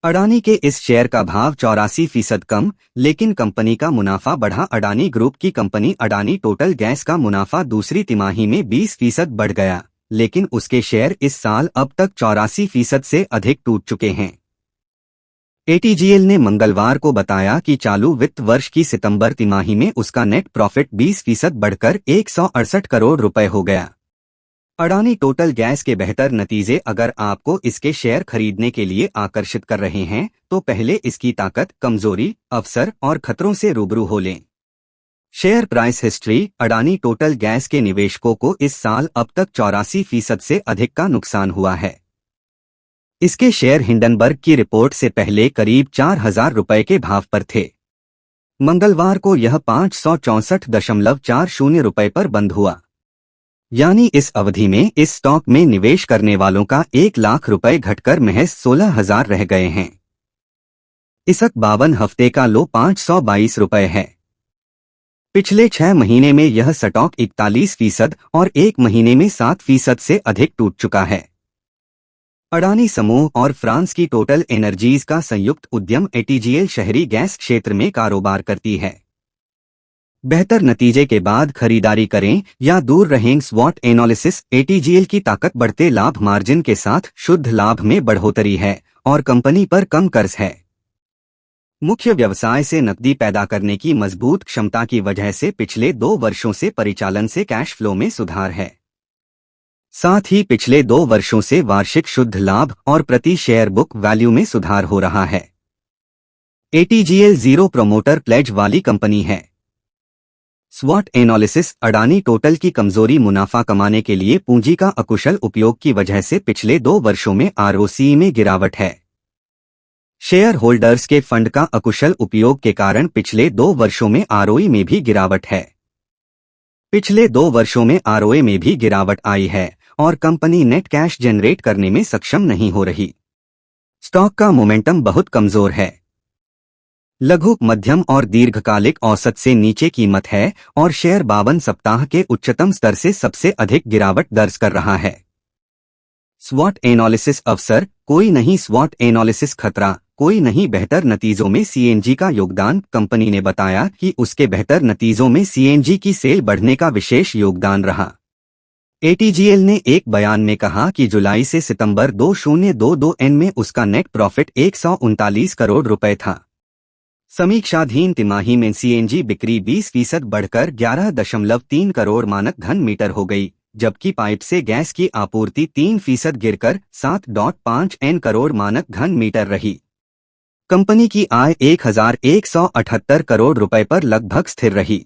अडानी के इस शेयर का भाव 84% कम, लेकिन कंपनी का मुनाफा बढ़ा। अडानी ग्रुप की कंपनी अडानी टोटल गैस का मुनाफा दूसरी तिमाही में 20% बढ़ गया, लेकिन उसके शेयर इस साल अब तक 84% से अधिक टूट चुके हैं। एटीजीएल ने मंगलवार को बताया कि चालू वित्त वर्ष की सितंबर तिमाही में उसका नेट प्रॉफिट 20% बढ़कर 168 करोड़ रुपए हो गया। अडानी टोटल गैस के बेहतर नतीजे अगर आपको इसके शेयर खरीदने के लिए आकर्षित कर रहे हैं, तो पहले इसकी ताकत, कमजोरी, अवसर और खतरों से रूबरू हो लें। Share price history. Adani total gas के निवेशकों को इस साल अब तक 84% से अधिक का नुकसान हुआ है। इसके शेयर हिंडनबर्ग की रिपोर्ट से पहले करीब 4,000 रुपए के भाव पर थे। मंगलवार को यह 564.40 रुपए पर बंद हुआ, यानी इस अवधि में इस स्टॉक में निवेश करने वालों का 1 लाख रुपए घटकर महज 16,000 रह गए हैं। इसक 52 हफ्ते का लो 522 रुपए है। पिछले 6 महीने में यह स्टॉक 41% और 1 महीने में 7% से अधिक टूट चुका है। अडानी समूह और फ्रांस की टोटल एनर्जीज का संयुक्त उद्यम एटीजीएल शहरी गैस क्षेत्र में कारोबार करती है। बेहतर नतीजे के बाद खरीदारी करें या दूर रहें। स्वॉट एनालिसिस। एटीजीएल की ताकत बढ़ते लाभ मार्जिन के साथ शुद्ध लाभ में बढ़ोतरी है और कंपनी पर कम कर्ज है। मुख्य व्यवसाय से नकदी पैदा करने की मजबूत क्षमता की वजह से पिछले 2 वर्षों से परिचालन से कैश फ्लो में सुधार है। साथ ही पिछले 2 वर्षों से वार्षिक शुद्ध लाभ और प्रति शेयर बुक वैल्यू में सुधार हो रहा है। एटीजीएल जीरो प्रमोटर प्लेज वाली कंपनी है। स्वॉट एनालिसिस। अडानी टोटल की कमजोरी मुनाफा कमाने के लिए पूंजी का अकुशल उपयोग की वजह से पिछले 2 वर्षों में आरओसी में गिरावट है। शेयर होल्डर्स के फंड का अकुशल उपयोग के कारण पिछले 2 वर्षों में आरओई में भी गिरावट है। पिछले 2 वर्षों में आरओए में भी गिरावट आई है और कंपनी नेट कैश जनरेट करने में सक्षम नहीं हो रही। स्टॉक का मोमेंटम बहुत कमजोर है। लघु, मध्यम और दीर्घकालिक औसत से नीचे कीमत है और शेयर 52 सप्ताह के उच्चतम स्तर से सबसे अधिक गिरावट दर्ज कर रहा है। स्वॉट एनालिसिस अवसर। कोई नहीं स्वॉट एनालिसिस खतरा। कोई नहीं बेहतर नतीजों में सीएनजी का योगदान। कंपनी ने बताया कि उसके बेहतर नतीजों में सीएनजी की सेल बढ़ने का विशेष योगदान रहा। एटीजीएल ने एक बयान में कहा कि जुलाई से सितंबर 2022 में उसका नेट प्रॉफिट 139 करोड़ रुपए था। समीक्षाधीन तिमाही में सीएनजी बिक्री 20% बढ़कर 11.3 करोड़ मानक घन मीटर हो गई, जबकि पाइप से गैस की आपूर्ति 3% गिरकर 7.5 करोड़ मानक घन मीटर रही। कंपनी की आय 1,178 करोड़ रुपए पर लगभग स्थिर रही।